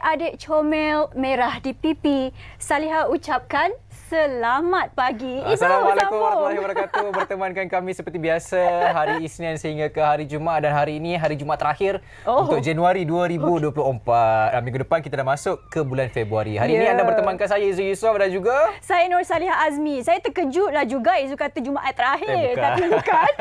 adik comel merah di pipi, Saliha ucapkan selamat pagi. Assalamualaikum warahmatullahi wabarakatuh. Bertemankan kami seperti biasa hari Isnin sehingga ke hari Jumaat, dan hari ini hari Jumaat terakhir untuk Januari 2024. Minggu depan kita dah masuk ke bulan Februari. Hari ini anda bertemankan saya Izzu Yusof dan juga saya Nur Saliha Azmi. Saya terkejutlah juga Izzu kata Jumaat terakhir. bukan. Tapi bukan.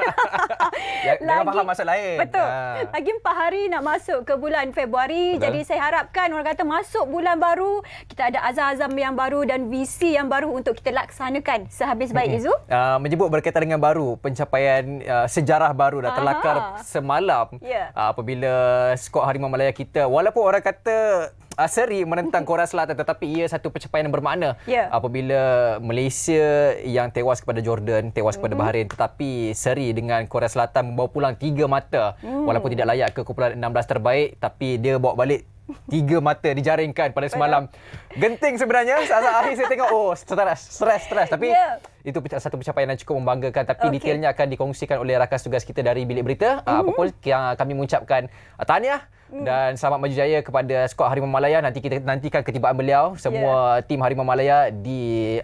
Jangan faham maksud lain. Betul. Lagi 4 hari nak masuk ke bulan Februari. Betul. Jadi saya harapkan orang kata masuk bulan baru, kita ada azam-azam yang baru dan visi yang baru untuk kita laksanakan sehabis baik, Izzu. Menyebut berkaitan dengan baru, pencapaian sejarah baru dah terlakar semalam apabila skuad Harimau Malaya kita, walaupun orang kata seri menentang Korea Selatan, tetapi ia satu pencapaian yang bermakna apabila Malaysia yang tewas kepada Jordan, tewas kepada Bahrain, tetapi seri dengan Korea Selatan membawa pulang 3 mata. Walaupun tidak layak ke kumpulan 16 terbaik, tapi dia bawa balik 3 mata dijaringkan pada semalam. Genting sebenarnya. Saat akhir saya tengok, stres. Tapi itu satu pencapaian yang cukup membanggakan. Tapi detailnya akan dikongsikan oleh rakan tugas kita dari Bilik Berita. Apapun yang kami mengucapkan tahniah dan selamat maju jaya kepada skuad Harimau Malaya. Nanti kita nantikan ketibaan beliau, semua tim Harimau Malaya di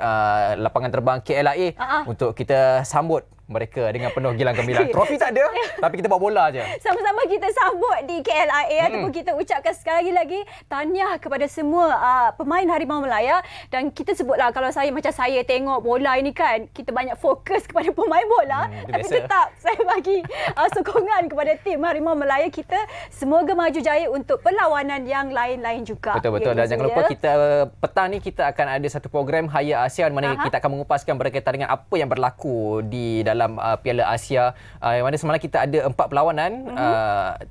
lapangan terbang KLIA untuk kita sambut mereka dengan penuh gilang gemilang. Trofi tak ada, tapi kita bawa bola je. Sama-sama kita sambut di KLIA ataupun kita ucapkan sekali lagi tahniah kepada semua pemain Harimau Malaya. Dan kita sebutlah, kalau macam saya tengok bola ini kan, kita banyak fokus kepada pemain bola, tapi biasa. Tetap saya bagi sokongan kepada tim Harimau Malaya kita. Semoga maju jaya untuk perlawanan yang lain-lain juga. Betul-betul. Dan jangan lupa kita petang ni kita akan ada satu program Haya ASEAN, mana kita akan mengupaskan berkaitan dengan apa yang berlaku di dalam Piala Asia, yang mana semalam kita ada 4 perlawanan.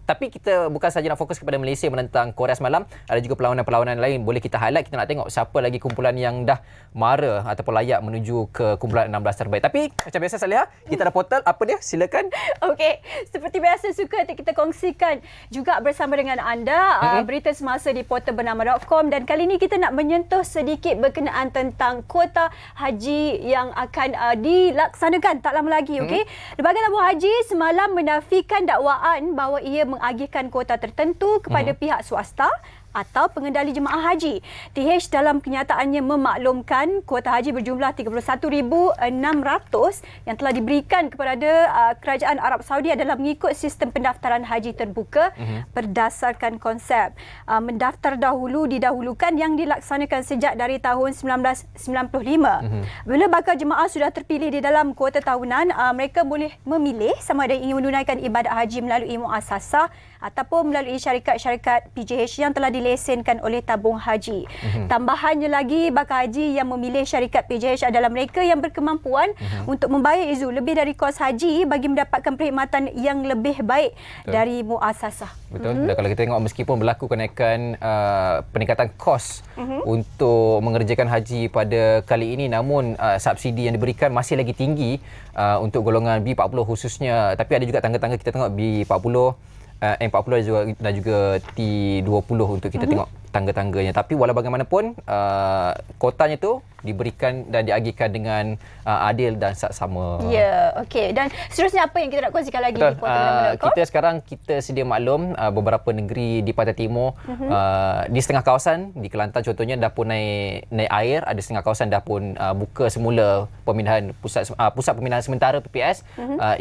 Tapi kita bukan saja nak fokus kepada Malaysia menentang Korea semalam, ada juga perlawanan-perlawanan lain boleh kita highlight. Kita nak tengok siapa lagi kumpulan yang dah mara ataupun layak menuju ke kumpulan 16 terbaik. Tapi macam biasa Saliha, kita ada portal, apa dia? Silakan. Okey, seperti biasa suka kita kongsikan juga bersama dengan anda berita semasa di portal bernama.com, dan kali ini kita nak menyentuh sedikit berkenaan tentang kuota haji yang akan dilaksanakan tak lama lagi. Okey, Lembaga Tabung Haji semalam menafikan dakwaan bahawa ia mengagihkan kuota tertentu kepada pihak swasta atau pengendali jemaah haji. TH dalam kenyataannya memaklumkan kuota haji berjumlah 31,600 yang telah diberikan kepada Kerajaan Arab Saudi adalah mengikut sistem pendaftaran haji terbuka berdasarkan konsep mendaftar dahulu didahulukan yang dilaksanakan sejak dari tahun 1995. Bila bakal jemaah sudah terpilih di dalam kuota tahunan, mereka boleh memilih sama ada ingin menunaikan ibadat haji melalui muasasah ataupun melalui syarikat-syarikat PJH yang telah dilesenkan oleh tabung haji. Tambahannya lagi, bakal haji yang memilih syarikat PJH adalah mereka yang berkemampuan untuk membayar Izzu lebih dari kos haji bagi mendapatkan perkhidmatan yang lebih baik dari muasasah. Betul. Dan kalau kita tengok, meskipun berlaku kenaikan peningkatan kos untuk mengerjakan haji pada kali ini, namun subsidi yang diberikan masih lagi tinggi untuk golongan B40 khususnya. Tapi ada juga tangga-tangga kita tengok B40, M40 dan juga T20 untuk kita tengok tangga-tangganya. Tapi walau bagaimanapun, kotanya tu diberikan dan diagihkan dengan adil dan saksama. Ya, okey. Dan seterusnya apa yang kita nak kongsikan lagi di portal.com? Kita sedia maklum beberapa negeri di Pantai Timur, di setengah kawasan, di Kelantan contohnya dah pun naik air, ada setengah kawasan dah pun buka semula pemindahan pusat pemindahan sementara PPS.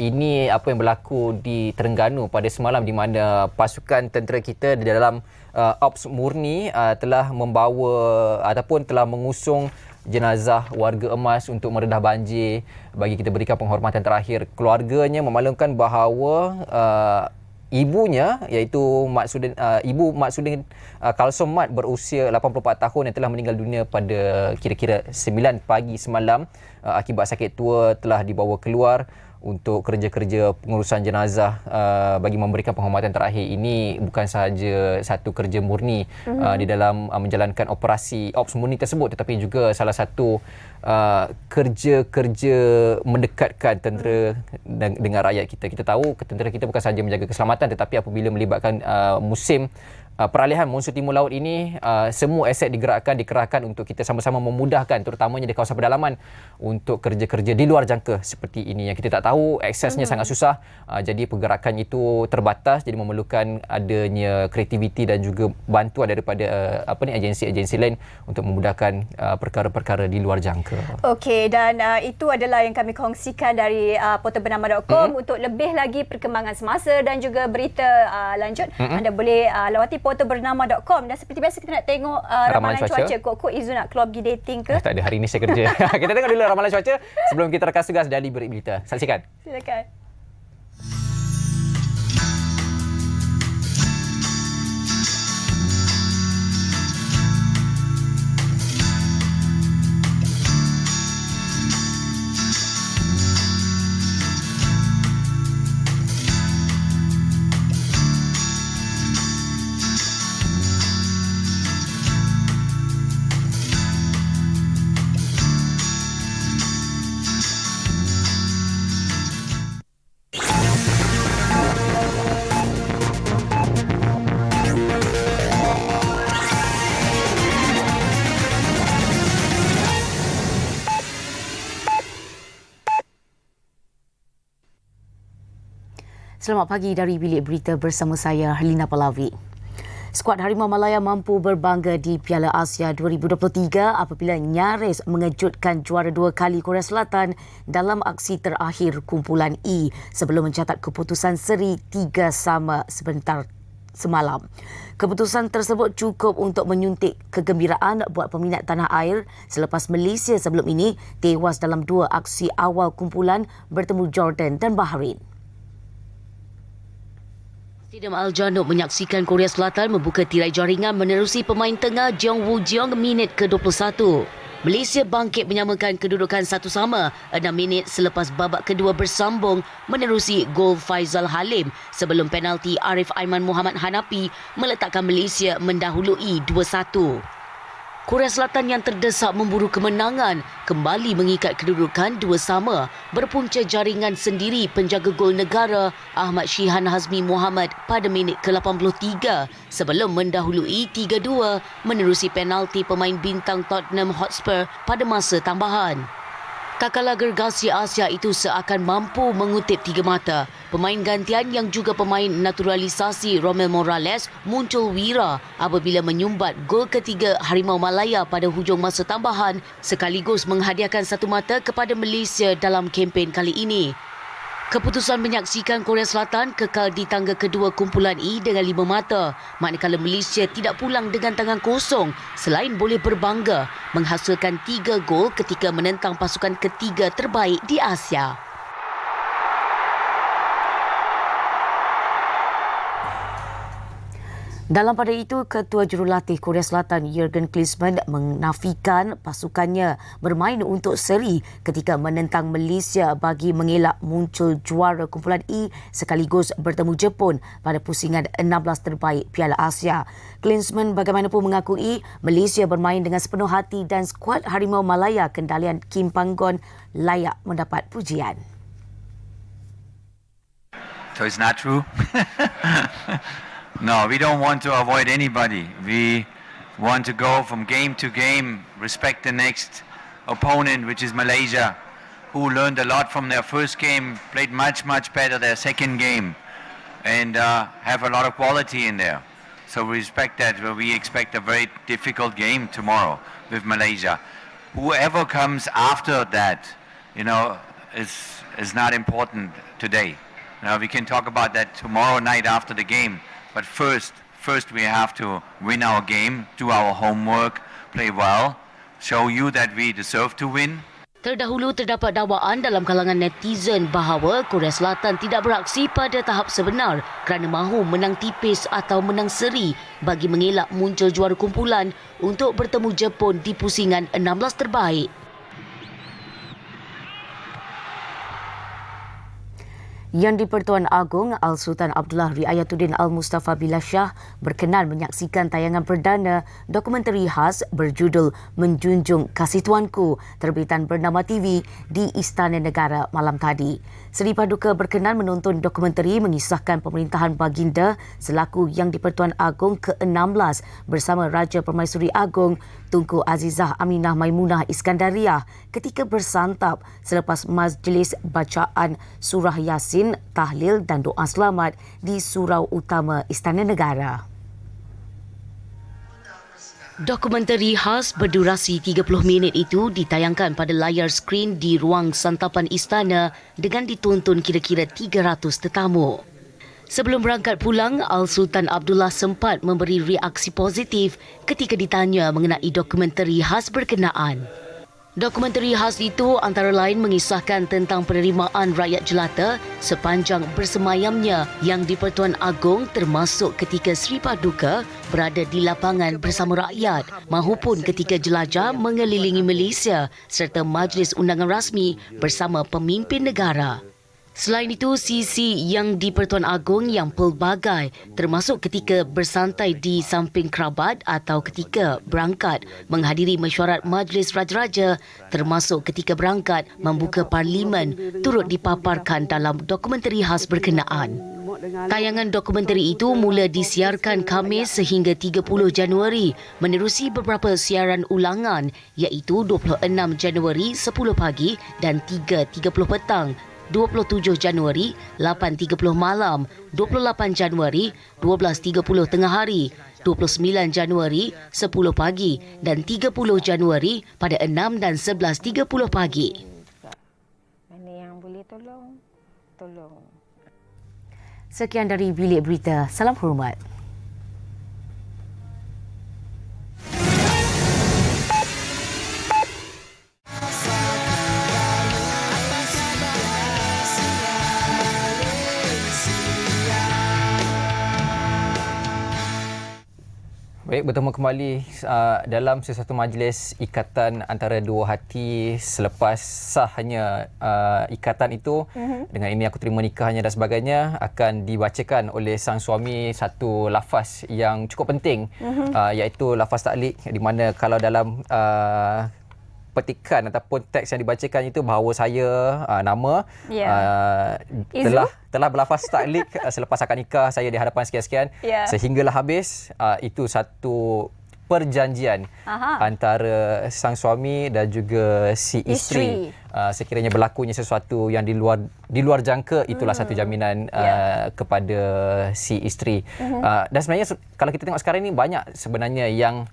Ini apa yang berlaku di Terengganu pada semalam, di mana pasukan tentera kita di dalam Ops Murni telah membawa ataupun telah mengusung jenazah warga emas untuk meredah banjir bagi kita berikan penghormatan terakhir. Keluarganya memaklumkan bahawa ibunya, iaitu Ibu Mak Sudin Kalsom Mat berusia 84 tahun yang telah meninggal dunia pada kira-kira 9 pagi semalam akibat sakit tua, telah dibawa keluar untuk kerja-kerja pengurusan jenazah bagi memberikan penghormatan terakhir. Ini bukan sahaja satu kerja murni di dalam menjalankan operasi Ops Murni tersebut, tetapi juga salah satu kerja-kerja mendekatkan tentera dengan rakyat kita. Kita tahu tentera kita bukan sahaja menjaga keselamatan, tetapi apabila melibatkan musim peralihan monsun timur laut ini, semua aset dikerahkan untuk kita sama-sama memudahkan, terutamanya di kawasan pedalaman, untuk kerja-kerja di luar jangka seperti ini yang kita tak tahu, aksesnya sangat susah, jadi pergerakan itu terbatas, jadi memerlukan adanya kreativiti dan juga bantuan daripada agensi-agensi lain untuk memudahkan perkara-perkara di luar jangka. Okey, dan itu adalah yang kami kongsikan dari portalbernama.com. Untuk lebih lagi perkembangan semasa dan juga berita lanjut, anda boleh lawati portalbernama.com. Dan seperti biasa kita nak tengok ramalan cuaca. Kok Izu nak keluar pergi dating ke? Tak ada, hari ini saya kerja. Kita tengok dulu ramalan cuaca sebelum kita rekas tugas dari berita. Saksikan. Silakan. Selamat pagi dari bilik berita bersama saya, Helina Palavi. Skuad Harimau Malaya mampu berbangga di Piala Asia 2023 apabila nyaris mengejutkan juara 2 kali Korea Selatan dalam aksi terakhir kumpulan E sebelum mencatat keputusan seri 3-3 sebentar semalam. Keputusan tersebut cukup untuk menyuntik kegembiraan buat peminat tanah air selepas Malaysia sebelum ini tewas dalam 2 aksi awal kumpulan bertemu Jordan dan Bahrain. Stadium Al-Janoub menyaksikan Korea Selatan membuka tirai jaringan menerusi pemain tengah Jeong Woo Jeong minit ke-21. Malaysia bangkit menyamakan kedudukan 1-1 6 minit selepas babak kedua bersambung menerusi gol Faizal Halim sebelum penalti Arif Aiman Muhammad Hanapi meletakkan Malaysia mendahului 2-1. Korea Selatan yang terdesak memburu kemenangan kembali mengikat kedudukan 2-2 berpunca jaringan sendiri penjaga gol negara Ahmad Shihan Hazmi Muhammad pada minit ke-83 sebelum mendahului 3-2 menerusi penalti pemain bintang Tottenham Hotspur pada masa tambahan. Kakala gergasi Asia itu seakan mampu mengutip 3 mata. Pemain gantian yang juga pemain naturalisasi Romel Morales muncul wira apabila menyumbat gol ketiga Harimau Malaya pada hujung masa tambahan sekaligus menghadiahkan 1 mata kepada Malaysia dalam kempen kali ini. Keputusan menyaksikan Korea Selatan kekal di tangga kedua kumpulan E dengan 5 mata, manakala Malaysia tidak pulang dengan tangan kosong selain boleh berbangga menghasilkan 3 gol ketika menentang pasukan ketiga terbaik di Asia. Dalam pada itu, Ketua Jurulatih Korea Selatan Jurgen Klinsmann menafikan pasukannya bermain untuk seri ketika menentang Malaysia bagi mengelak muncul juara kumpulan E sekaligus bertemu Jepun pada pusingan 16 terbaik Piala Asia. Klinsmann bagaimanapun mengakui Malaysia bermain dengan sepenuh hati dan skuad Harimau Malaya kendalian Kim Panggon layak mendapat pujian. So it's not true? No, we don't want to avoid anybody. We want to go from game to game, respect the next opponent, which is Malaysia, who learned a lot from their first game, played much better their second game, and have a lot of quality in there. So we respect that. We expect a very difficult game tomorrow with Malaysia. Whoever comes after that, is not important today. Now we can talk about that tomorrow night after the game. But first we have to win our game, do our homework, play well, show you that we deserve to win. Terdahulu terdapat dakwaan dalam kalangan netizen bahawa Korea Selatan tidak beraksi pada tahap sebenar kerana mahu menang tipis atau menang seri bagi mengelak muncul juara kumpulan untuk bertemu Jepun di pusingan 16 terbaik. Yang di-Pertuan Agong Al-Sultan Abdullah Riayatuddin Al-Mustafa Billah Shah berkenan menyaksikan tayangan perdana dokumentari khas berjudul Menjunjung Kasih Tuanku terbitan Bernama TV di Istana Negara malam tadi. Seri Paduka berkenan menonton dokumentari mengisahkan pemerintahan baginda selaku Yang di-Pertuan Agong ke-16 bersama Raja Permaisuri Agong Tunku Azizah Aminah Maimunah Iskandariah ketika bersantap selepas majlis bacaan Surah Yasin, tahlil dan doa selamat di Surau Utama Istana Negara. Dokumentari khas berdurasi 30 minit itu ditayangkan pada layar skrin di ruang santapan istana dengan ditonton kira-kira 300 tetamu. Sebelum berangkat pulang, Al-Sultan Abdullah sempat memberi reaksi positif ketika ditanya mengenai dokumentari khas berkenaan. Dokumentari khas itu antara lain mengisahkan tentang penerimaan rakyat jelata sepanjang bersemayamnya Yang di-Pertuan Agong termasuk ketika Seri Paduka berada di lapangan bersama rakyat mahupun ketika jelajah mengelilingi Malaysia serta majlis undangan rasmi bersama pemimpin negara. Selain itu, sisi Yang di-Pertuan Agong yang pelbagai termasuk ketika bersantai di samping kerabat atau ketika berangkat menghadiri mesyuarat Majlis Raja-Raja termasuk ketika berangkat membuka parlimen turut dipaparkan dalam dokumentari khas berkenaan. Tayangan dokumentari itu mula disiarkan Khamis sehingga 30 Januari menerusi beberapa siaran ulangan iaitu 26 Januari 10 pagi dan 3.30 petang, 27 Januari 8.30 malam, 28 Januari 12.30 tengah hari, 29 Januari 10 pagi dan 30 Januari pada 6 dan 11.30 pagi. Mana yang boleh tolong? Sekian dari Bilik Berita. Salam hormat. Baik, bertemu kembali dalam sesuatu majlis ikatan antara dua hati selepas sahnya ikatan itu. Dengan ini aku terima nikahnya dan sebagainya akan dibacakan oleh sang suami satu lafaz yang cukup penting iaitu lafaz taklik di mana kalau dalam petikan ataupun teks yang dibacakan itu bahawa saya nama telah berlafaz taklik selepas akad nikah saya di hadapan sekian-sekian sehinggalah habis. Itu satu perjanjian antara sang suami dan juga si isteri. Sekiranya berlakunya sesuatu yang di luar jangka, itulah satu jaminan kepada si isteri. Dan sebenarnya kalau kita tengok sekarang ni banyak sebenarnya yang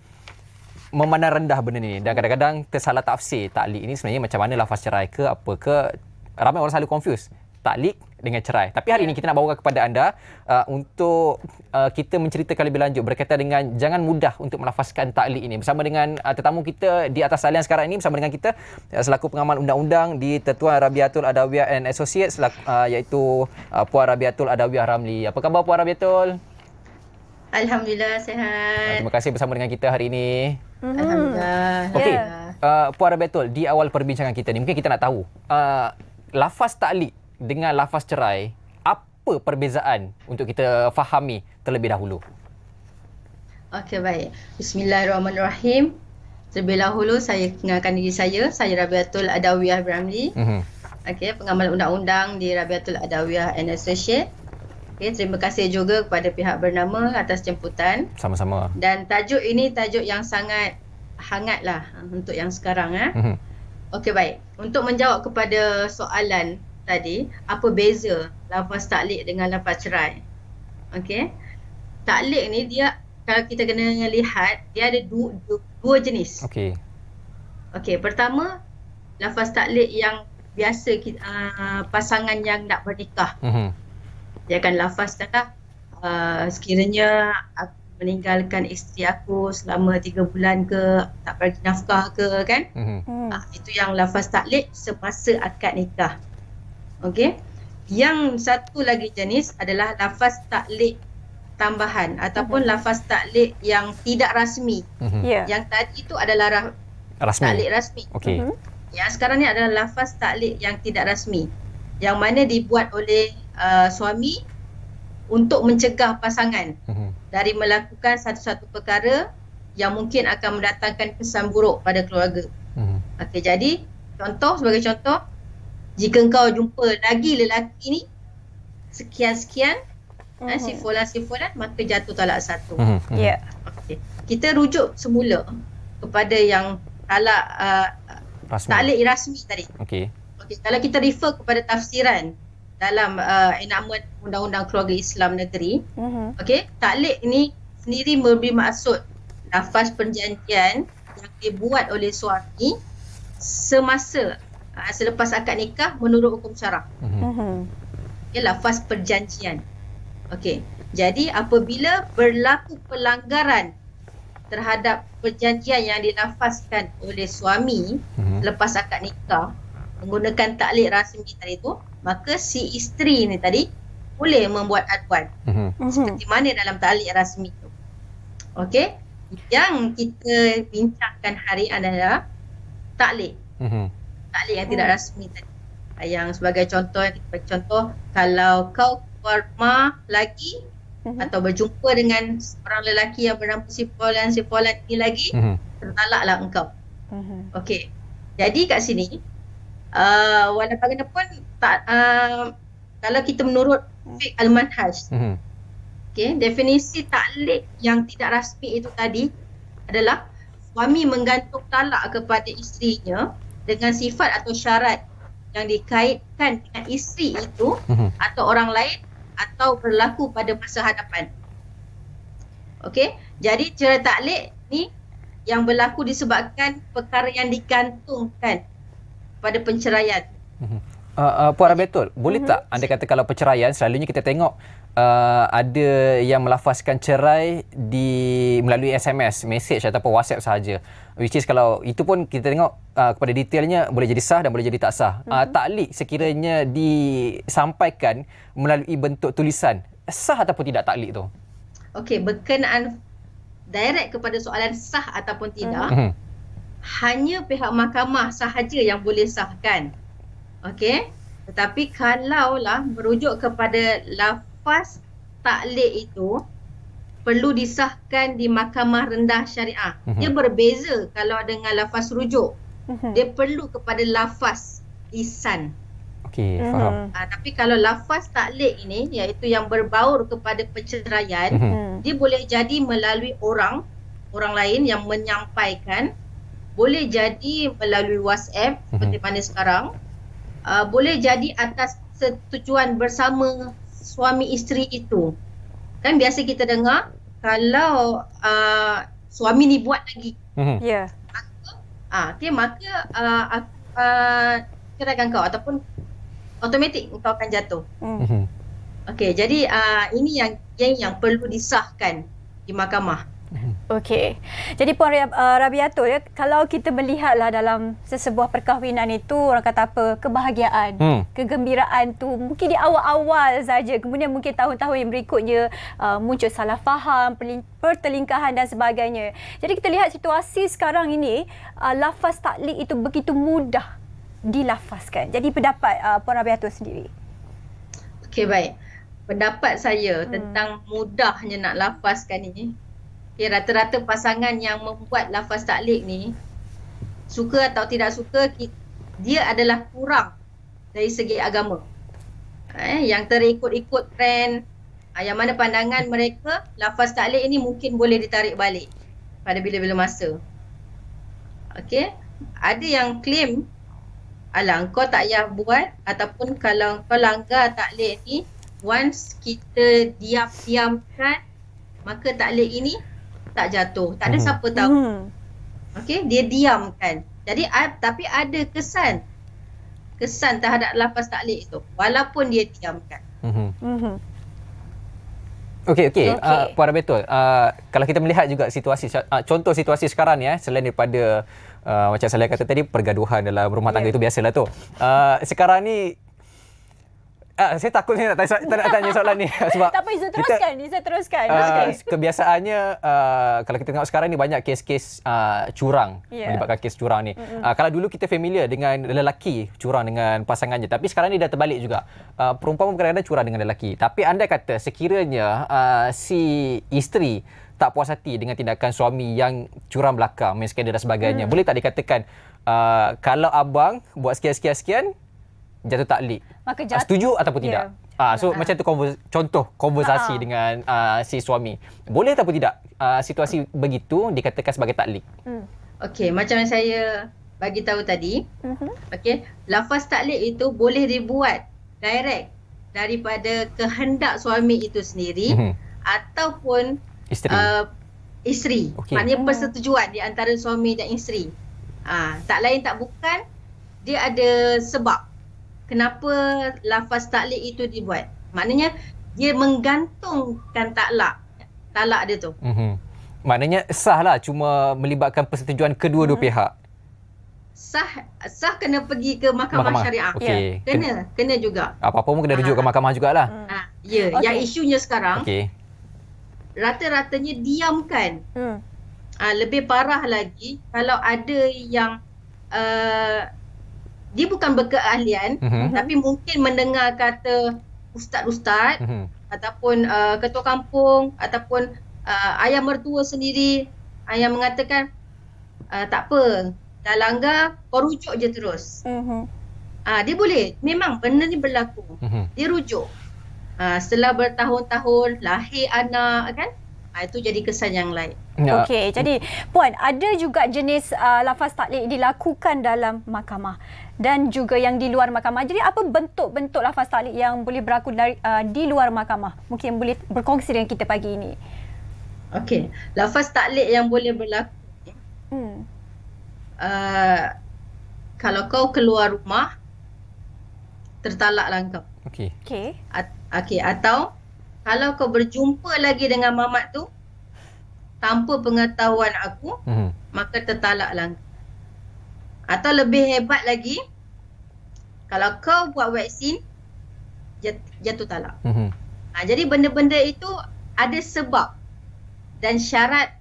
memandang rendah benda ni dan kadang-kadang tersalah tafsir taklik ini sebenarnya macam mana lafaz cerai ke apa ke. Ramai orang selalu confuse taklik dengan cerai. Tapi hari ini kita nak bawakan kepada anda untuk kita menceritakan lebih lanjut berkaitan dengan jangan mudah untuk melafazkan taklik ini. Bersama dengan tetamu kita di atas talian sekarang ini, bersama dengan kita selaku pengamal undang-undang di Tetuan Rabiatul Adawiyah and Associates iaitu Puan Rabiatul Adawiyah Ramli. Apa khabar Puan Rabiatul? Alhamdulillah, sihat. Terima kasih bersama dengan kita hari ini. Alhamdulillah. Okey, Puan Rabiatul, di awal perbincangan kita ni mungkin kita nak tahu lafaz taklik dengan lafaz cerai, apa perbezaan untuk kita fahami terlebih dahulu? Okey, baik. Bismillahirrahmanirrahim. Terlebih dahulu saya kenalkan diri saya Rabiatul Adawiyah Ramli. Okey, pengamal undang-undang di Rabiatul Adawiyah and Associates. Okay, terima kasih juga kepada pihak bernama atas jemputan. Sama-sama. Dan tajuk ini tajuk yang sangat hangat lah untuk yang sekarang. Okey, baik. Untuk menjawab kepada soalan tadi, apa beza lafaz taklik dengan lafaz cerai? Okey. Taklik ni dia, kalau kita kena lihat, dia ada dua jenis. Okey. Okey, pertama lafaz taklik yang biasa pasangan yang nak bernikah. Dia akan lafazkanlah sekiranya aku meninggalkan isteri aku selama 3 bulan ke, tak bagi nafkah ke, kan? Itu yang lafaz taklik semasa akad nikah. Okey. Yang satu lagi jenis adalah lafaz taklik tambahan ataupun lafaz taklik yang tidak rasmi. Yang tadi itu adalah taklik rasmi. Okey. Yang sekarang ni adalah lafaz taklik yang tidak rasmi, yang mana dibuat oleh suami untuk mencegah pasangan dari melakukan satu-satu perkara yang mungkin akan mendatangkan kesan buruk pada keluarga. Okey, jadi sebagai contoh, jika engkau jumpa lagi lelaki ni sekian-sekian, si fulan, maka jatuh talak 1. Ya. Okay. Kita rujuk semula kepada yang talak taklid rasmi tadi. Okey. Kalau kita refer kepada tafsiran dalam enakmen Undang-Undang Keluarga Islam Negeri, taklid ini sendiri memberi maksud lafaz perjanjian yang dibuat oleh suami semasa selepas akad nikah menurut hukum syarak. Lafaz perjanjian. Okey. Jadi apabila berlaku pelanggaran terhadap perjanjian yang dilafazkan oleh suami lepas akad nikah menggunakan taklid rasmi tadi tu, maka si isteri ni tadi boleh membuat aduan. Seperti mana dalam taklid rasmi tu. Okey. Yang kita bincangkan hari adalah taklid. Taklid yang tidak rasmi tadi. Yang sebagai contoh, kalau kau keluar rumah lagi atau berjumpa dengan seorang lelaki yang bernama si fulan ini lagi, tertalaklah engkau. Okey. Jadi kat sini walaupun bagaimanapun kalau kita menurut fiqh al-manhaj, definisi taklid yang tidak rasmi itu tadi adalah suami menggantung talak kepada isterinya dengan sifat atau syarat yang dikaitkan dengan isteri itu atau orang lain atau berlaku pada masa hadapan. Okey, jadi cerai taklid ni yang berlaku disebabkan perkara yang digantungkan pada penceraian. Puan Rabiatul, boleh tak anda kata kalau perceraian selalunya kita tengok ada yang melafazkan cerai melalui SMS, message ataupun WhatsApp sahaja. Which is kalau itu pun kita tengok kepada detailnya boleh jadi sah dan boleh jadi tak sah. Taklid sekiranya disampaikan melalui bentuk tulisan, sah ataupun tidak taklid tu? Okey, berkenaan direct kepada soalan sah ataupun tidak, hanya pihak mahkamah sahaja yang boleh sahkan. Okey, tetapi kalaulah merujuk kepada lafaz taklid itu perlu disahkan di mahkamah rendah syariah. Dia berbeza kalau dengan lafaz rujuk. Dia perlu kepada lafaz lisan. Okey, faham. Tapi kalau lafaz taklid ini iaitu yang berbaur kepada perceraian, dia boleh jadi melalui orang lain yang menyampaikan, boleh jadi melalui WhatsApp seperti mana sekarang, boleh jadi atas setujuan bersama suami isteri itu. Kan biasa kita dengar kalau suami ni buat lagi. Ya. Maka ceraikan kau ataupun automatik kau akan jatuh. Okey, jadi ini yang perlu disahkan di mahkamah. Okey. Jadi Puan Rabiatul, kalau kita melihatlah dalam sesebuah perkahwinan itu, orang kata apa, kebahagiaan, kegembiraan tu mungkin di awal-awal saja, kemudian mungkin tahun-tahun yang berikutnya muncul salah faham, pertelingkahan dan sebagainya. Jadi kita lihat situasi sekarang ini, lafaz taklid itu begitu mudah dilafazkan. Jadi pendapat Puan Rabiatul sendiri. Okey, baik. Pendapat saya tentang mudahnya nak lafazkan ini, rata-rata pasangan yang membuat lafaz taklid ni, suka atau tidak suka, dia adalah kurang dari segi agama. Yang terikut-ikut trend, yang mana pandangan mereka lafaz taklid ini mungkin boleh ditarik balik pada bila-bila masa. Okey, ada yang claim, alah kau tak payah buat, ataupun kalau kau langgar taklid ni, once kita diam-diamkan, maka taklid ini tak jatuh. Tak ada siapa tahu. Okey, dia diamkan. Jadi tapi ada kesan terhadap lafaz taklid itu walaupun dia diamkan. Okey. Puan Rabiatul, kalau kita melihat juga situasi, contoh situasi sekarang ni, selain daripada macam saya kata tadi, pergaduhan dalam rumah tangga itu biasalah tu. Sekarang ni Saya takut saya tak nak tanya soalan ni sebab Tak apa, Izzul teruskan. Izzul teruskan. kebiasaannya kalau kita tengok sekarang ni banyak kes-kes curang, melibatkan kes curang ni. Kalau dulu kita familiar dengan lelaki curang dengan pasangannya, tapi sekarang ni dah terbalik juga. Perempuan pun kadang-kadang curang dengan lelaki. Tapi anda kata sekiranya si isteri tak puas hati dengan tindakan suami yang curang belaka, main skandal dan sebagainya, boleh tak dikatakan kalau abang buat sekian-sekian jatuh taklid? Maka Setuju ataupun tidak? So macam tu contoh konversasi dengan si suami. Boleh ataupun tidak situasi begitu dikatakan sebagai taklid? Okey, macam yang saya bagi tahu tadi. Okey, lafaz taklid itu boleh dibuat direct daripada kehendak suami itu sendiri ataupun isteri. Maknanya persetujuan di antara suami dan isteri. Tak lain tak bukan, dia ada sebab kenapa lafaz taklid itu dibuat. Maknanya dia menggantungkan talak dia tu. Maknanya sah lah, cuma melibatkan persetujuan kedua-dua pihak. Sah kena pergi ke mahkamah syariah. Okay. Kena juga. Apa-apa pun kena rujuk ke mahkamah jugalah. Yang isunya sekarang rata-ratanya diamkan. Lebih parah lagi kalau ada yang dia bukan berkeahlian, tapi mungkin mendengar kata ustaz-ustaz ataupun ketua kampung ataupun ayah mertua sendiri yang mengatakan tak apa, dah langgar, kau rujuk je terus. Dia boleh, memang benda ni berlaku. Dia rujuk. Setelah bertahun-tahun lahir anak kan, itu jadi kesan yang lain. Okey, jadi Puan, ada juga jenis lafaz taklid dilakukan dalam mahkamah dan juga yang di luar mahkamah. Jadi apa bentuk-bentuk lafaz taklid yang boleh berlaku di luar mahkamah? Mungkin boleh berkongsi dengan kita pagi ini. Okey, lafaz taklid yang boleh berlaku. Kalau kau keluar rumah, tertalaklah kau. Okey, atau kalau kau berjumpa lagi dengan mamat tu tanpa pengetahuan aku, maka tertalaklah. Atau lebih hebat lagi, kalau kau buat vaksin, jatuh talak. Jadi benda-benda itu ada sebab dan syarat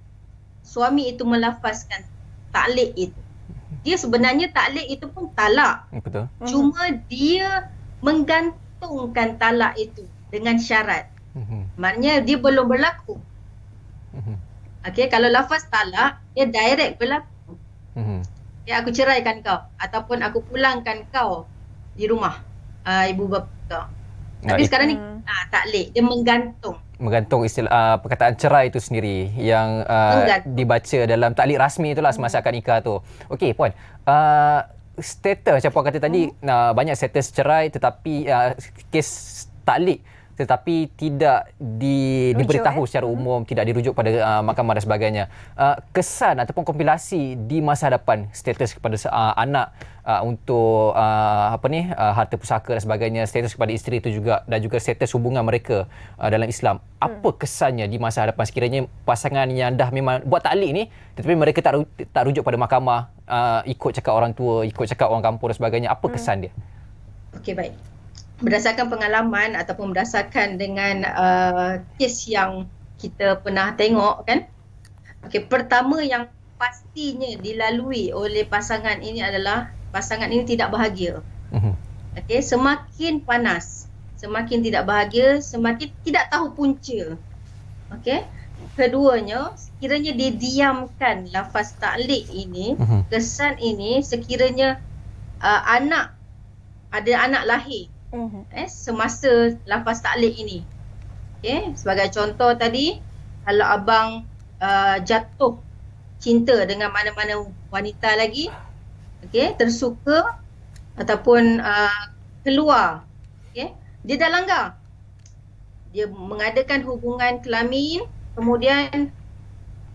suami itu melafazkan taklid itu. Dia sebenarnya taklid itu pun talak. Betul. Cuma dia menggantungkan talak itu dengan syarat. Maknanya dia belum berlaku. Okey, kalau lafaz talak, dia direct berlaku. Ya, aku ceraikan kau ataupun aku pulangkan kau di rumah ibu bapa kau. Tapi sekarang ni taklid, dia menggantung istilah perkataan cerai itu sendiri yang dibaca dalam taklid rasmi itulah semasa akad nikah tu. Okey puan, status macam puan kata tadi, banyak status cerai tetapi kes taklid tetapi tidak diberitahu secara umum, tidak dirujuk pada mahkamah dan sebagainya. Kesan ataupun kompilasi di masa hadapan status kepada anak untuk harta pusaka dan sebagainya, status kepada isteri itu juga, dan juga status hubungan mereka dalam Islam. Apa kesannya di masa hadapan sekiranya pasangan yang dah memang buat taklid ni tetapi mereka tak rujuk pada mahkamah, ikut cakap orang tua, ikut cakap orang kampung dan sebagainya. Apa kesan dia? Okey, baik. Berdasarkan pengalaman ataupun berdasarkan dengan kes yang kita pernah tengok kan. Okey, pertama yang pastinya dilalui oleh pasangan ini adalah pasangan ini tidak bahagia. Okey, semakin panas, semakin tidak bahagia, semakin tidak tahu punca. Okey. Keduanya, sekiranya didiamkan lafaz taklid ini, kesan ini sekiranya ada anak lahir semasa lafaz taklid ini. Okay, sebagai contoh tadi, kalau abang jatuh cinta dengan mana-mana wanita lagi, okay, tersuka ataupun keluar, okay, dia dah langgar. Dia mengadakan hubungan kelamin, kemudian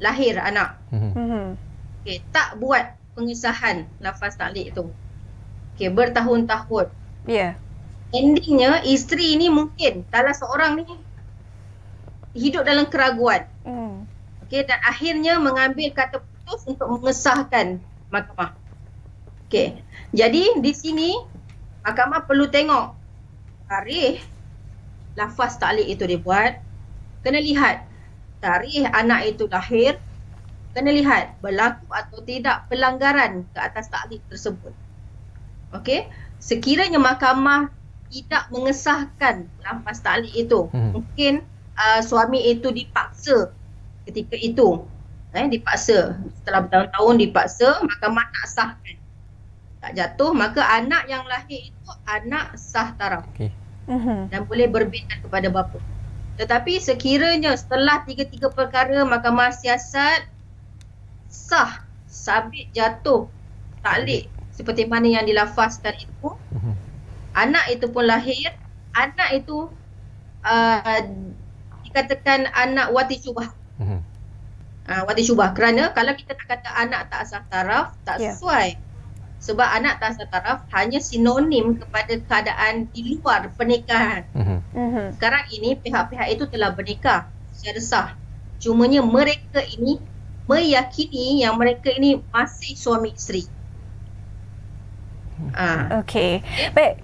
lahir anak. Okay, tak buat pengesahan lafaz taklid itu. Okay, bertahun-tahun. Endingnya isteri ni mungkin salah seorang ni hidup dalam keraguan. Okey, dan akhirnya mengambil kata putus untuk mengesahkan mahkamah. Okey. Jadi di sini mahkamah perlu tengok tarikh lafaz taklid itu dibuat, kena lihat tarikh anak itu lahir, kena lihat berlaku atau tidak pelanggaran ke atas taklid tersebut. Okey, sekiranya mahkamah tidak mengesahkan lafaz taklid itu, mungkin suami itu dipaksa ketika itu, dipaksa setelah bertahun-tahun dipaksa, mahkamah tak sahkan, tak jatuh, maka anak yang lahir itu anak sah taraf dan boleh berbinat kepada bapa. Tetapi sekiranya setelah 3 perkara mahkamah siasat sah, sabit jatuh taklid seperti mana yang dilafazkan itu, anak itu pun lahir, anak itu dikatakan anak wati syubhah. Wati syubhah kerana kalau kita nak kata anak tak sah taraf, tak sesuai. Sebab anak tak sah taraf hanya sinonim kepada keadaan di luar pernikahan. Sekarang ini pihak-pihak itu telah bernikah secara sah. Cumanya mereka ini meyakini yang mereka ini masih suami isteri. Okey. Baik,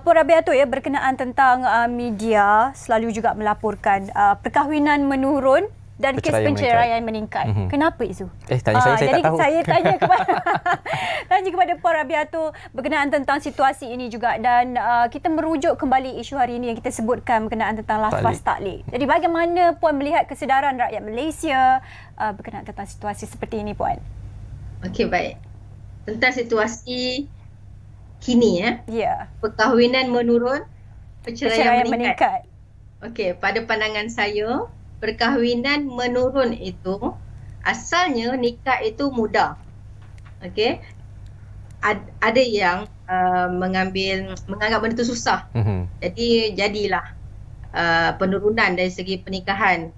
Puan Rabiatul berkenaan tentang media selalu juga melaporkan perkahwinan menurun dan kes penceraian meningkat. Kenapa Izu? Tanya saya jadi tak tahu. Saya tanya kepada Puan Rabiatul berkenaan tentang situasi ini juga, dan kita merujuk kembali isu hari ini yang kita sebutkan berkenaan tentang lafaz taklid. Jadi bagaimana Puan melihat kesedaran rakyat Malaysia berkenaan tentang situasi seperti ini, Puan? Okey, baik. Tentang situasi kini perkahwinan menurun, perceraian meningkat. Okey, pada pandangan saya, perkahwinan menurun itu asalnya nikah itu mudah. Okey. Ada yang menganggap benda itu susah. Jadi jadilah penurunan dari segi pernikahan.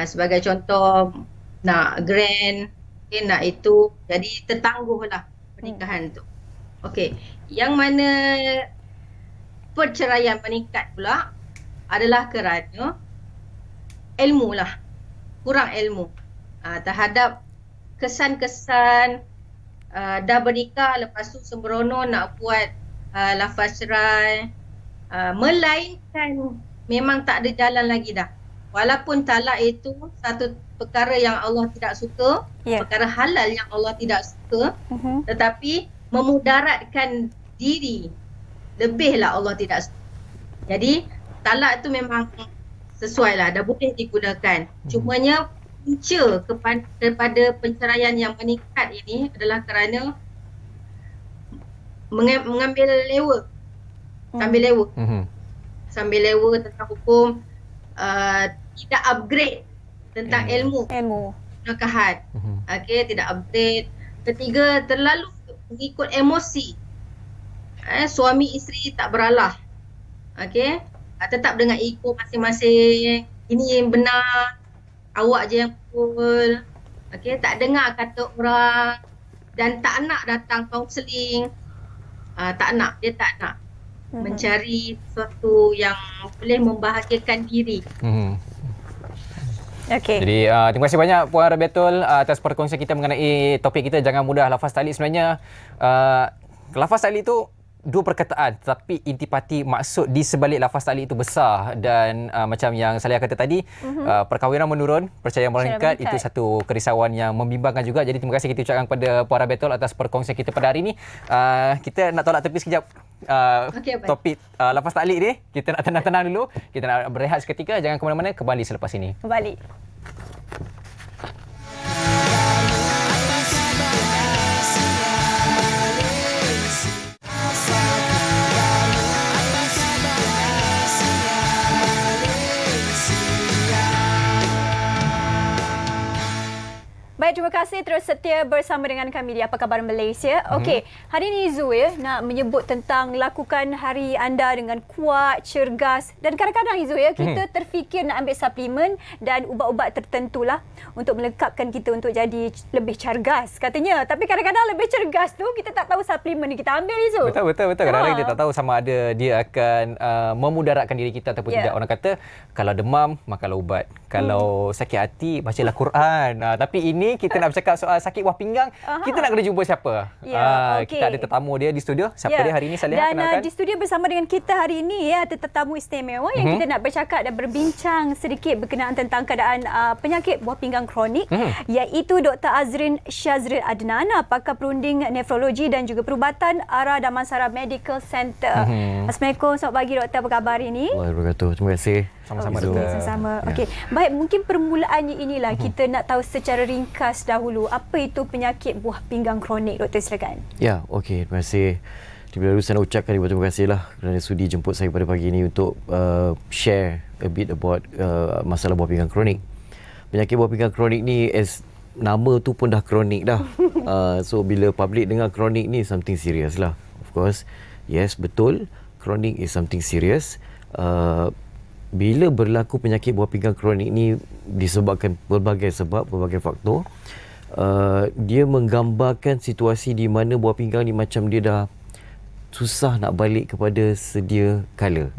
Sebagai contoh, nak grand, nak itu, jadi tertangguhlah pernikahan tu. Okey, yang mana perceraian meningkat pula adalah kerana ilmu lah, kurang ilmu terhadap kesan-kesan dah bernikah, lepas tu sembrono nak buat lafaz cerai, melainkan memang tak ada jalan lagi dah. Walaupun talak itu satu perkara yang Allah tidak suka, perkara halal yang Allah tidak suka, tetapi memudaratkan diri lebihlah Allah tidak suka. Jadi talak itu memang sesuai lah, dah boleh digunakan. Cumanya punca kepada penceraian yang meningkat ini adalah kerana mengambil lewa, sambil lewa tentang hukum, tidak upgrade tentang ilmu nikahan. Okey, tidak upgrade. Ketiga, terlalu mengikut emosi. Suami isteri tak beralah. Okey, tetap dengan ego masing-masing. Ini yang benar, awak je yang betul. Okey, tak dengar kata orang dan tak nak datang kaunseling. Dia tak nak mencari sesuatu yang boleh membahagiakan diri. Okay. Jadi terima kasih banyak Puan Rabiatul atas perkongsian kita mengenai topik kita jangan mudah lafaz taklid. Sebenarnya lafaz taklid itu dua perkataan, tetapi intipati maksud di sebalik lafaz taklid itu besar, dan macam yang saya kata tadi, perkahwinan menurun, perceraian meningkat, itu satu kerisauan yang membimbangkan juga. Jadi terima kasih kita ucapkan kepada Puan Rabiatul atas perkongsian kita pada hari ini. Kita nak tolak tepi sekejap topik lafaz taklid ni. Kita nak tenang-tenang dulu, kita nak berehat seketika, jangan ke mana-mana, kembali selepas ini. Kembali. Baik, terima kasih terus setia bersama dengan kami di Apa Khabar Malaysia. Okey, hari ini Zu nak menyebut tentang lakukan hari anda dengan kuat, cergas, dan kadang-kadang Zu kita terfikir nak ambil suplemen dan ubat-ubat tertentulah untuk melengkapkan kita untuk jadi lebih cergas katanya. Tapi kadang-kadang lebih cergas tu kita tak tahu suplemen yang kita ambil Zu. Betul. Kadang-kadang kita tak tahu sama ada dia akan memudaratkan diri kita ataupun tidak. Orang kata kalau demam makanlah ubat. Kalau sakit hati bacalah Quran. Tapi ini kita nak bercakap soal sakit buah pinggang. Kita nak kena jumpa siapa? Kita ada tetamu dia di studio. Siapa dia hari ini, Saliha? Dan di studio bersama dengan kita hari ini ada tetamu istimewa yang kita nak bercakap dan berbincang sedikit berkenaan tentang keadaan penyakit buah pinggang kronik, iaitu Dr. Azrin Shazrin Adnan, pakar perunding nefrologi dan juga perubatan Ara Damansara Medical Center. Assalamualaikum, selamat pagi doktor, apa khabar hari ini? Waalaikumsalam. Terima kasih. Sama-sama doktor. Sama-sama. Okey. Baik, mungkin permulaannya inilah kita nak tahu secara ringkas dahulu apa itu penyakit buah pinggang kronik, doktor, silakan. Ya, okey. Terima kasih. Terlebih dahulu saya nak ucapkan terima kasih lah kerana sudi jemput saya pada pagi ini untuk share a bit about masalah buah pinggang kronik. Penyakit buah pinggang kronik ni nama tu pun dah kronik dah. So bila public dengar kronik ni something serious lah. Of course, yes, betul. Kronik is something serious. Bila berlaku penyakit buah pinggang kronik ni disebabkan berbagai sebab, berbagai faktor, dia menggambarkan situasi di mana buah pinggang ni macam dia dah susah nak balik kepada sedia kala,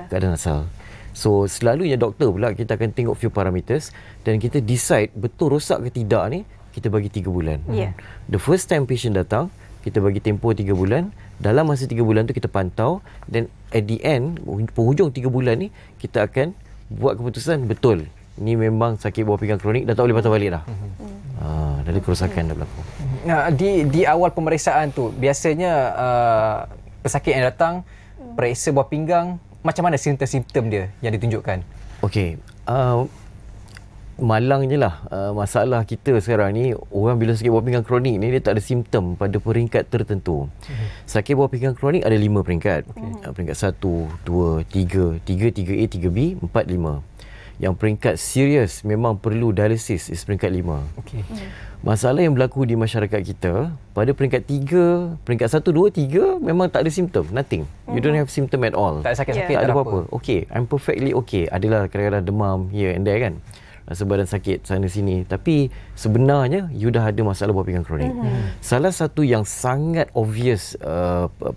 keadaan asal. So selalunya doktor pula kita akan tengok few parameters dan kita decide betul rosak ke tidak ni, kita bagi 3 bulan. The first time patient datang, kita bagi tempoh 3 bulan. Dalam masa 3 bulan tu kita pantau dan at the end, penghujung 3 bulan ni, kita akan buat keputusan betul. Ini memang sakit buah pinggang kronik, dah tak boleh patah balik dah. Dari kerosakan dah berlaku. Di awal pemeriksaan tu, biasanya pesakit yang datang periksa buah pinggang, macam mana simptom-simptom dia yang ditunjukkan? Okey. Malangnya lah masalah kita sekarang ni, orang bila sakit buah pinggang kronik ni dia tak ada simptom pada peringkat tertentu. Sakit buah pinggang kronik ada 5 peringkat. Peringkat 1, 2, 3, 3A, 3B, 4, 5. Yang peringkat serius memang perlu dialisis is peringkat 5. Masalah yang berlaku di masyarakat kita, pada peringkat 3, peringkat 1, 2, 3 memang tak ada simptom, nothing. You don't have symptom at all. Tak sakit-sakit, tak ada apa-apa. Okay, I'm perfectly okay. Adalah kadang-kadang demam here and there kan, rasa badan sakit sana sini, tapi sebenarnya you dah ada masalah buah pinggang kronik. Salah satu yang sangat obvious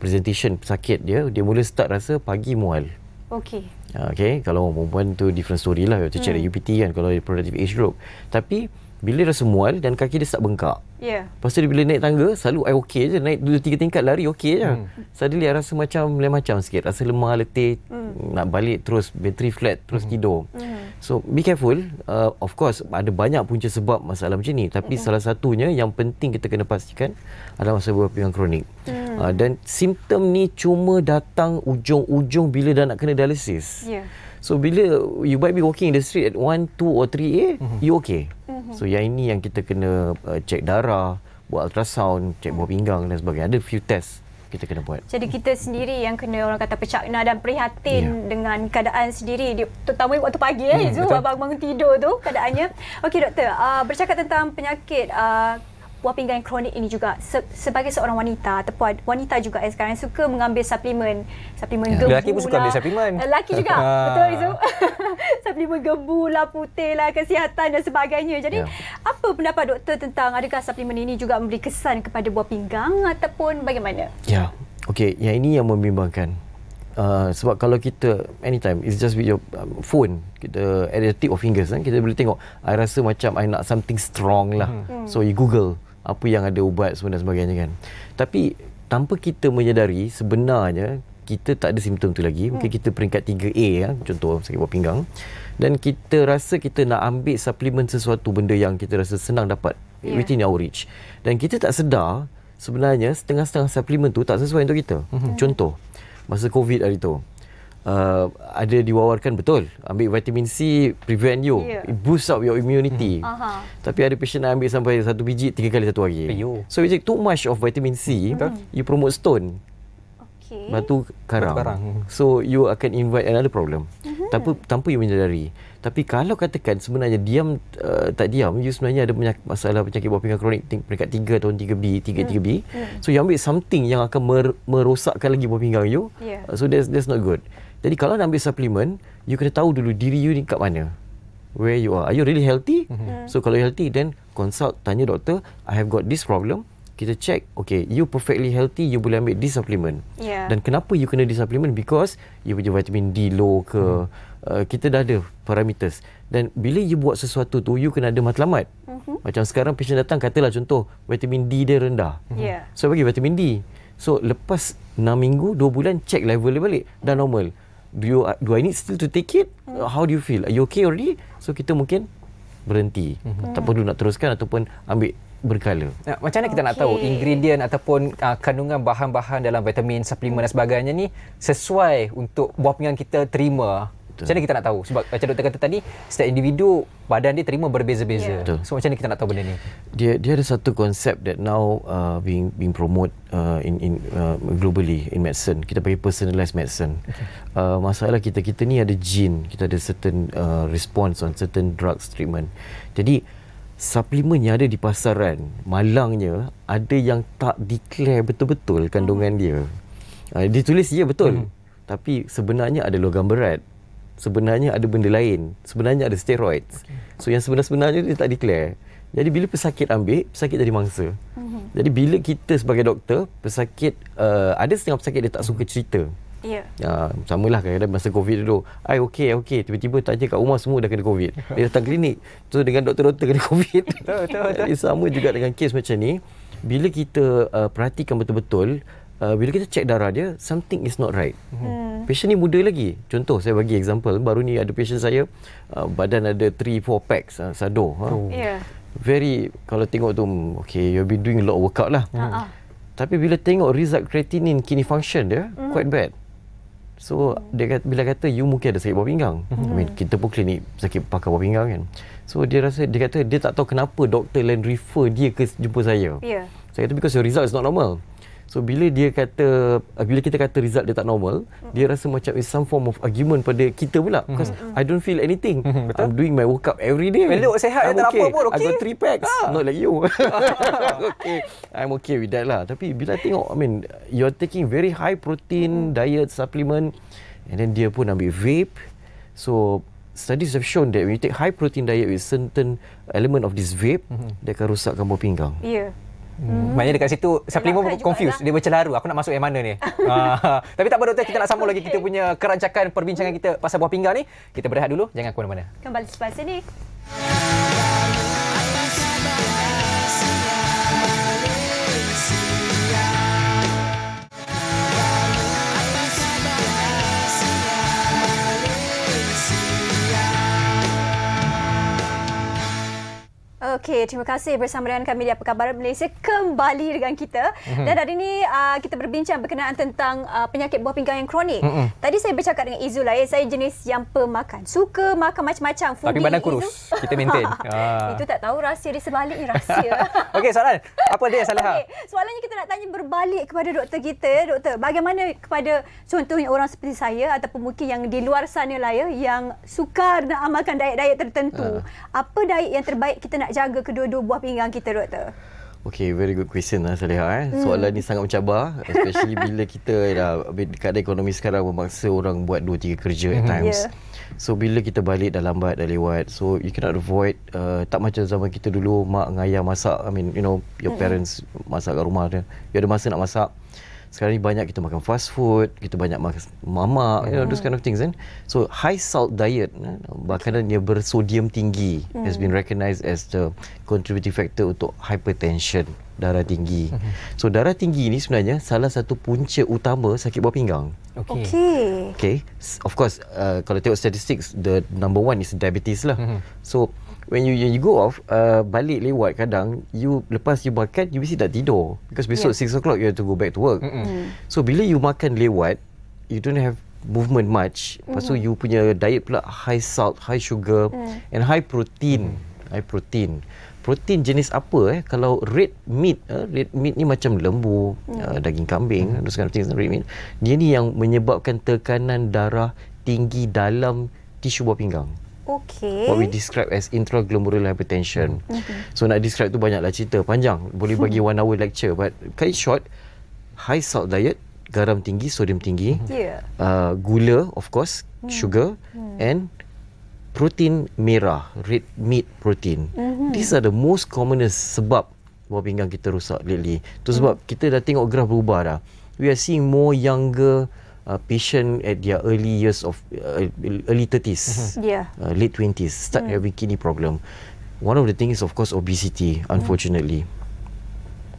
presentation sakit dia mula start rasa pagi mual. Okay, kalau perempuan tu different story lah, you have to check the UPT kan kalau reproductive age group. Tapi bila rasa mual dan kaki dia start bengkak. Lepas tu dia bila naik tangga, selalu I okey je, naik 2-3 tingkat lari okey je. Suddenly I rasa macam sikit, rasa lemah, letih, nak balik terus battery flat, terus tidur. So be careful. Of course ada banyak punca sebab masalah macam ni, tapi salah satunya yang penting kita kena pastikan adalah masalah buah pinggang kronik. Dan simptom ni cuma datang ujung-ujung bila dah nak kena dialisis. So bila you might be walking in the street at 1, 2 or 3A, you okay. So yang ini yang kita kena cek darah, buat ultrasound, cek buah pinggang dan sebagainya. Ada few test kita kena buat. Jadi kita sendiri yang kena orang kata pecakna dan prihatin dengan keadaan sendiri, terutama waktu pagi abang bangun tidur tu keadaannya. Okey doktor, bercakap tentang penyakit buah pinggang kronik ini juga, sebagai seorang wanita ataupun wanita juga sekarang suka mengambil suplemen gebu. Lelaki pun suka ambil suplemen. Lelaki juga. Betul Izu. Suplemen gebu lah, putih lah, kesihatan dan sebagainya. Jadi apa pendapat doktor tentang adakah suplemen ini juga memberi kesan kepada buah pinggang ataupun bagaimana? Okey, yang ini yang membimbangkan. Sebab kalau kita anytime it's just with your phone, kita at the tip of fingers kita boleh tengok, I rasa macam I nak something strong lah. So you Google apa yang ada ubat semua dan sebagainya kan. Tapi tanpa kita menyedari sebenarnya kita tak ada simptom tu lagi. Mungkin kita peringkat 3A contoh sakit buah pinggang, dan kita rasa kita nak ambil suplemen sesuatu benda yang kita rasa senang dapat within our reach, dan kita tak sedar sebenarnya setengah-setengah suplemen tu tak sesuai untuk kita. Contoh masa COVID hari tu, ada diwawarkan betul ambil vitamin C prevent you, it boost up your immunity. Tapi ada patient nak ambil sampai 1 biji 3 kali 1 hari. So you take too much of vitamin C, you promote stone, batu karang. So you akan invite another problem tanpa you menyedari. Tapi kalau katakan sebenarnya diam tak diam, you sebenarnya ada masalah penyakit buah pinggang kronik peringkat 3 atau 3B, 3B. So you ambil something yang akan merosakkan lagi buah pinggang you. So that's not good. Jadi kalau nak ambil suplemen, you kena tahu dulu diri you ni kat mana. Where you are you really healthy? So kalau you healthy, then consult, tanya doktor, I have got this problem, kita check, okay, you perfectly healthy, you boleh ambil this supplement. Dan kenapa you kena this supplement? Because you punya vitamin D low ke, kita dah ada parameters. Dan bila you buat sesuatu tu, you kena ada matlamat. Macam sekarang patient datang, katalah contoh, vitamin D dia rendah. So bagi vitamin D. So lepas 6 minggu, 2 bulan, check level dia balik. Dah normal. Do I need still to take it? How do you feel? Are you okay already? So kita mungkin berhenti. Tak perlu nak teruskan ataupun ambil berkala. Macam mana kita nak tahu ingredient ataupun kandungan bahan-bahan dalam vitamin, suplemen dan sebagainya ni sesuai untuk buah pinggang kita terima? Macam mana kita nak tahu? Sebab macam doktor kata tadi, setiap individu badan dia terima berbeza-beza. So macam mana kita nak tahu benda ni? Dia ada satu konsep that now being promote in globally in medicine. Kita panggil personalized medicine. Masalah kita ni ada gene, kita ada certain response on certain drugs treatment. Jadi suplemen yang ada di pasaran, malangnya ada yang tak declare betul-betul kandungan dia. Ditulis ya betul. Tapi sebenarnya ada logam berat. Sebenarnya ada benda lain. Sebenarnya ada steroids. So yang sebenarnya dia tak declare. Jadi bila pesakit ambil, pesakit jadi mangsa. Jadi bila kita sebagai doktor, pesakit ada setengah pesakit dia tak suka cerita. Samalah kadang-kadang masa COVID dulu, I okay. Tiba-tiba tanya kat rumah semua dah kena COVID. Dia datang klinik, so dengan doktor-doktor kena COVID. Betul. Jadi sama juga dengan kes macam ni. Bila kita perhatikan betul-betul, bila kita check darah dia, something is not right. Patient ni muda lagi. Contoh, saya bagi example. Baru ni ada patient saya, badan ada 3-4 packs, sado. Very, kalau tengok tu, okay, you'll be doing a lot of workout lah. Tapi bila tengok result creatinine, kidney function dia, quite bad. So, bila kata, you mungkin ada sakit bawah pinggang. I mean, kita pun klinik sakit pakar bawah pinggang kan. So, dia kata, dia tak tahu kenapa doktor lain refer dia ke jumpa saya. Saya kata, because your result is not normal. So bila kita kata result dia tak normal, dia rasa macam it's some form of argument pada kita pula, because I don't feel anything. I'm doing my workout every day. Elok, sihat, tak apa pun, okay. I got 3 packs. Not like you. Okay, I'm okay with that lah. Tapi bila tengok, I mean, you're taking very high protein diet supplement, and then dia pun ambil vape. So studies have shown that when you take high protein diet with certain element of this vape, dia akan rosakkan bawah pinggang. Maknanya dekat situ suplemen pun confused. Dia bercelaru, aku nak masuk yang mana ni. Tapi tak apa doktor, kita nak sambung lagi kita punya kerancakan perbincangan kita pasal buah pinggang ni. Kita berehat dulu, jangan ke mana-mana. Kembali selepas ini. Okey, terima kasih bersama dengan kami di Apa Khabar Malaysia kembali dengan kita. Dan hari ini kita berbincang berkenaan tentang penyakit buah pinggang yang kronik. Tadi saya bercakap dengan Izul lah, saya jenis yang pemakan. Suka makan macam-macam. Tapi badan kurus, kita maintain. Itu tak tahu rahsia di sebalik ni, rahsia. Okey, soalan. Apa dia Saleha? Okay, soalannya kita nak tanya berbalik kepada doktor kita. Doktor, bagaimana kepada contohnya orang seperti saya ataupun mungkin yang di luar sana lah ya, yang sukar nak amalkan diet-diet tertentu. Apa diet yang terbaik kita nak jaga kedua-dua buah pinggang kita, doktor? Okay, very good question lah Saleha. Soalan ni sangat mencabar, especially bila kita keadaan ekonomi sekarang memaksa orang buat 2-3 kerja at times. So bila kita balik dah lambat, dah lewat, so you cannot avoid, tak macam zaman kita dulu mak dengan ayah masak, I mean, you know, your parents masak kat rumah dia, you ada masa nak masak. Sekarang ni banyak kita makan fast food, kita banyak makan mamak, you know, those kind of things kan. So high salt diet, makanan yang bersodium tinggi has been recognized as the contributing factor untuk hypertension, darah tinggi. So darah tinggi ni sebenarnya salah satu punca utama sakit buah pinggang. Okay. Of course, kalau tengok statistics, the number one is diabetes lah. So when you go off, balik lewat kadang, lepas you makan, you mesti tak tidur. Because besok 6 o'clock you have to go back to work. So bila you makan lewat, you don't have movement much. Lepas tu you punya diet pula high salt, high sugar and high protein. Protein jenis apa kalau red meat ni macam lembu, daging kambing, those kind of things, red meat. Dia ni yang menyebabkan tekanan darah tinggi dalam tisu buah pinggang. What we describe as intraglomerular hypertension. So nak describe tu banyaklah cerita, panjang, boleh bagi 1 hour lecture, but cut it short, high salt diet, garam tinggi, sodium tinggi, gula of course, sugar, and protein merah, red meat protein. These are the most commonest sebab buah pinggang kita rosak lately. Tu sebab kita dah tengok graf berubah dah. We are seeing more younger patient at their early years of early 30s, late 20s start having kidney problem. One of the things is of course obesity, unfortunately.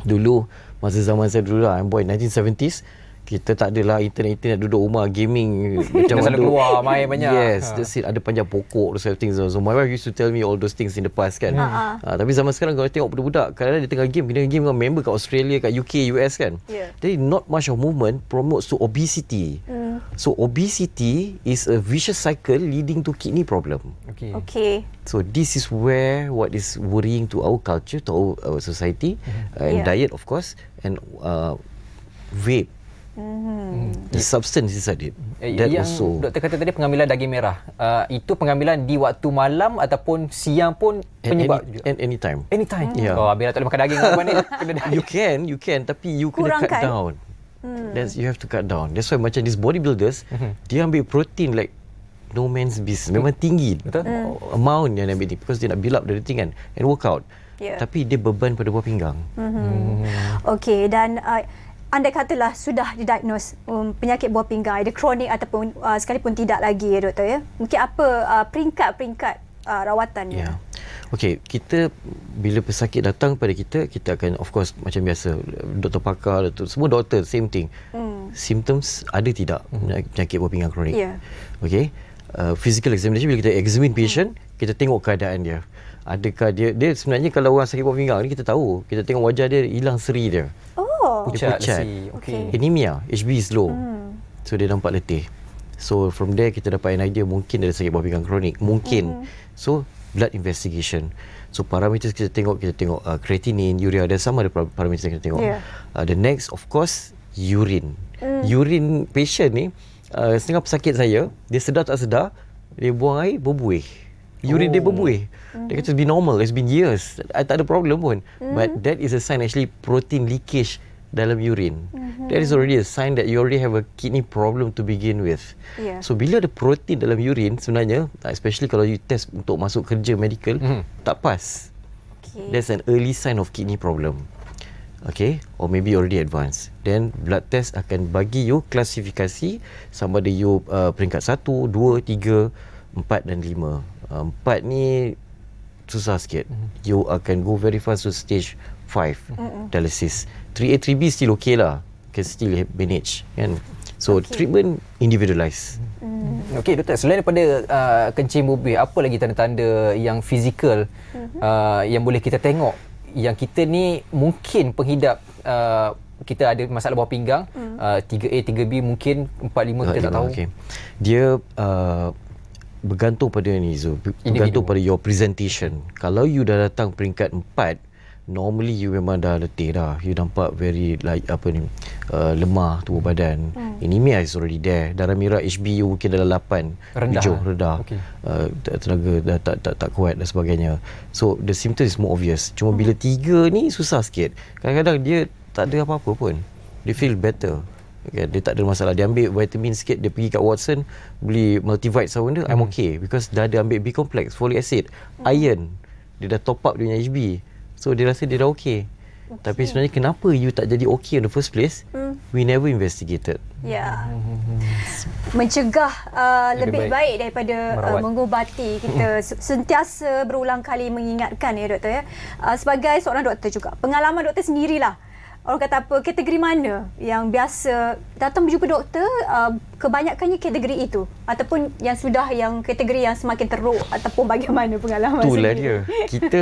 Dulu masa zaman saya dulu lah, I'm born 1970s, kita tak adalah internet duduk rumah gaming macam selalu keluar main banyak. Yes, that's it. Ada panjang pokok, those sort of things. So my wife used to tell me all those things in the past kan. Tapi zaman sekarang kalau tengok budak-budak, kadang-kadang dia tengah game dengan member kat Australia, kat UK, US kan. Jadi not much of movement promotes to obesity. So obesity is a vicious cycle leading to kidney problem. Okay. So this is where what is worrying to our culture, to our society, and diet of course, and vape. The substance inside it. That yang also. doktor kata tadi pengambilan daging merah. Itu pengambilan di waktu malam ataupun siang pun penyebab anytime. Anytime. Yeah. Oh, biar tak boleh makan daging apa ni kena daging. You can tapi you kena cut down. You have to cut down. That's why macam these bodybuilders, dia ambil protein like no man's business. Memang tinggi amount yang dia ambil ni because dia nak build up everything kan and work out. Tapi dia beban pada buah pinggang. Okay, dan andai katalah sudah didiagnose penyakit buah pinggang, ada kronik ataupun sekalipun tidak lagi ya doktor ya. Mungkin apa peringkat-peringkat rawatannya? Yeah. Okay, kita bila pesakit datang pada kita akan of course macam biasa doktor pakar, semua doktor same thing. Symptoms ada tidak penyakit buah pinggang kronik. Okay. Physical examination, bila kita examine patient, kita tengok keadaan dia. Adakah dia sebenarnya kalau orang sakit buah pinggang ni kita tahu, kita tengok wajah dia hilang seri dia. Dia pucat. Anemia, HB is low. So dia nampak letih. So from there kita dapat an idea mungkin dia ada sakit buah pinggang kronik. Mungkin. So blood investigation. So parameters kita tengok creatinine, urea, dan sama ada parameter yang kita tengok. The next of course urine. Urine patient ni setengah pesakit saya, dia sedar tak sedar, dia buang air berbuih. Urine dia berbuih. Dia kata it's been normal, it's been years. Tak ada problem pun. But that is a sign actually protein leakage dalam urine. That is already a sign that you already have a kidney problem to begin with. So bila ada protein dalam urine sebenarnya, especially kalau you test untuk masuk kerja medical, tak pas. That's an early sign of kidney problem. Okay, or maybe already advanced. Then blood test akan bagi you klasifikasi sama ada you peringkat 1, 2, 3, 4 dan 5. 4 ni susah sikit. You akan go very fast to stage 5 dialysis. 3A, 3B still okay lah, can still manage kan. So treatment individualized. Okey doktor, selain daripada kencing buih, apa lagi tanda-tanda yang fizikal yang boleh kita tengok yang kita ni mungkin penghidap kita ada masalah buah pinggang, 3A, 3B mungkin 4, 5 kita tak tahu. Dia bergantung pada ni bergantung pada your presentation. Kalau you dah datang peringkat 4, normally you memang dah letih dah. You nampak very lemah tubuh badan. Anemia is already there. Darah merah HB you mungkin dalam 8, rendah. Tenaga dah tak kuat dan sebagainya. So the symptom is more obvious. Cuma bila 3 ni susah sikit. Kadang-kadang dia tak ada apa-apa pun. Dia feel better. Okay, dia tak ada masalah. Dia ambil vitamin sikit, dia pergi kat Watson beli multivite sama benda, I'm okay because dah ada ambil B complex, folic acid, iron. Dia dah top up dia punya HB. So dia rasa dia dah okay. Tapi sebenarnya kenapa you tak jadi okay in the first place? We never investigated. Mencegah lebih baik daripada mengubati. Kita sentiasa berulang kali mengingatkan ya doktor ya. Sebagai seorang doktor juga, pengalaman doktor sendirilah. Orang kata apa, kategori mana yang biasa datang berjumpa doktor, kebanyakannya kategori itu ataupun yang sudah yang kategori yang semakin teruk ataupun bagaimana pengalaman itulah sendiri. Dia. Kita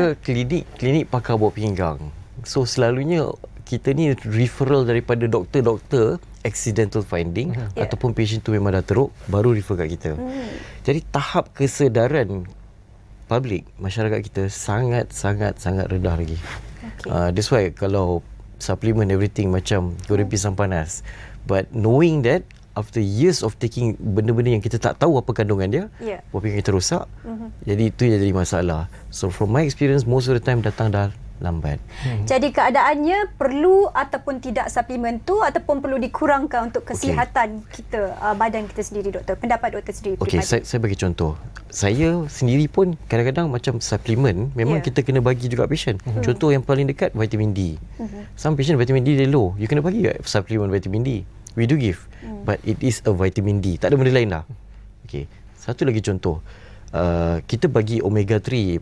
klinik pakar buah pinggang. So selalunya kita ni referral daripada doktor-doktor accidental finding ataupun patient tu memang dah teruk baru refer kat kita. Jadi tahap kesedaran public masyarakat kita sangat rendah lagi. That's why kalau supplement everything macam goreng pisang panas, but knowing that after years of taking benda-benda yang kita tak tahu apa kandungan dia, buah pinggang kita rosak. Jadi itu yang jadi masalah. So from my experience, most of the time datang dah lambat. Jadi keadaannya perlu ataupun tidak suplemen tu ataupun perlu dikurangkan untuk kesihatan kita, badan kita sendiri, doktor. Pendapat doktor sendiri. Okey, saya bagi contoh. Saya sendiri pun kadang-kadang macam suplemen memang kita kena bagi juga patient. Contoh yang paling dekat vitamin D. Some patient vitamin D dia low. You kena bagi suplemen vitamin D. We do give. But it is a vitamin D. Tak ada benda lain dah. Okey. Satu lagi contoh. Kita bagi omega 3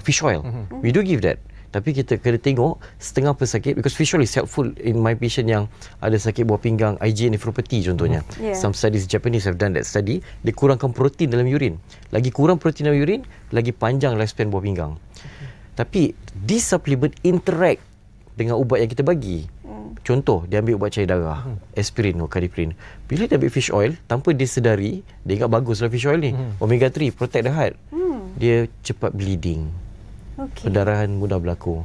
fish oil. We do give that. Tapi kita kena tengok setengah pesakit, because fish oil is helpful in my patient yang ada sakit buah pinggang, IgA nephropathy contohnya. Some studies Japanese have done that study. Dia kurangkan protein dalam urin. Lagi kurang protein dalam urin, lagi panjang lifespan buah pinggang. Tapi this supplement interact dengan ubat yang kita bagi. Contoh, dia ambil ubat cair darah, aspirin atau cariprin. Bila dia ambil fish oil, tanpa dia sedari, dia ingat baguslah fish oil ni. Omega 3, protect the heart. Dia cepat bleeding. Pendarahan mudah berlaku.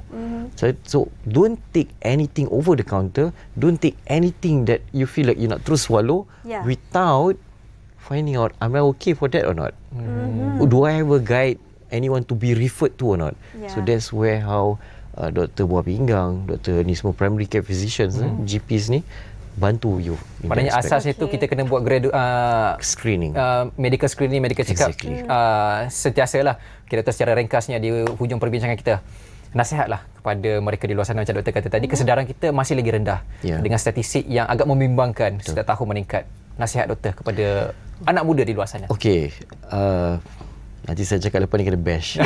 So don't take anything over the counter. Don't take anything that you feel like you nak terus swallow without finding out, am I okay for that or not? Do I have a guide anyone to be referred to or not? So that's where how doktor buah pinggang, doktor ni semua primary care physicians, GPs ni bantu you. Maknanya asasnya tu kita kena buat screening, medical screening, medical check up. Sentiasalah. Kita tahu secara ringkasnya di hujung perbincangan kita. Nasihatlah kepada mereka di luar sana, macam doktor kata tadi, kesedaran kita masih lagi rendah dengan statistik yang agak membimbangkan setiap tahun meningkat. Nasihat doktor kepada anak muda di luar sana. Okey. Nanti saya cakap lepas ni kena bash.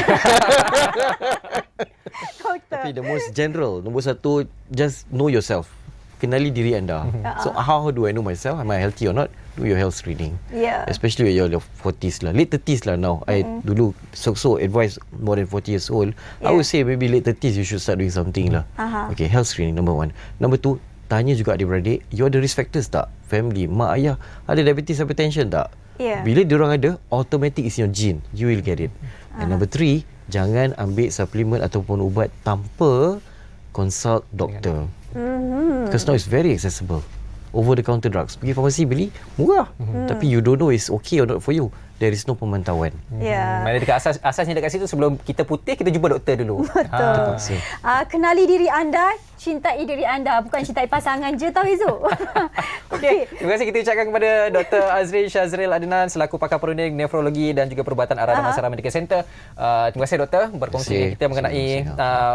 Tapi the most general, nombor satu, just know yourself. Kenali diri anda. So how do I know myself? Am I healthy or not? Do your health screening. Especially when you're in your 40s lah, late 30s lah now. I dulu so advise more than 40 years old. I would say maybe late 30s you should start doing something lah. Okay, health screening number 1. Number 2, tanya juga adik-beradik, you ada risk factors tak? Family, mak ayah ada diabetes, hypertension tak? Bila diorang ada, automatic is your gene. You will get it. And number 3, jangan ambil suplemen ataupun ubat tanpa consult doktor. Because now it's very accessible. Over the counter drugs. Pergi farmasi beli, murah. Tapi you don't know it's okay or not for you. There is no pemantauan. Mana dekat asasnya dekat situ, sebelum kita putih, kita jumpa doktor dulu. Betul. Kenali diri anda, cintai diri anda, bukan cintai pasangan je tau Izu. Okey, terima kasih kita ucapkan kepada Dr. Azril Shazril Adnan selaku pakar perunding nefrologi dan juga perubatan arah Damansara Medical Center. Terima kasih doktor berkongsi dengan kita mengenai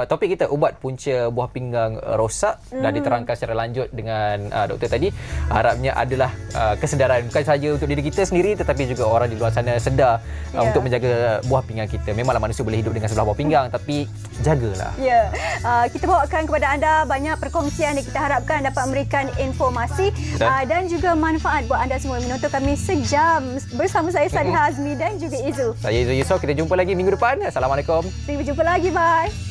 topik kita, ubat punca buah pinggang rosak, dan diterangkan secara lanjut dengan doktor tadi. Harapnya adalah kesedaran bukan sahaja untuk diri kita sendiri, tetapi juga orang di luar sana sedar untuk menjaga buah pinggang kita. Memanglah manusia boleh hidup dengan sebelah buah pinggang, tapi jagalah. Kita bawakan kepada anda banyak perkongsian yang kita harapkan dapat memberikan informasi dan juga manfaat buat anda semua menonton kami sejam bersama saya Saniha Azmi dan juga Izu. Saya Izu Yusof. Kita jumpa lagi minggu depan. Assalamualaikum. Sampai jumpa lagi. Bye.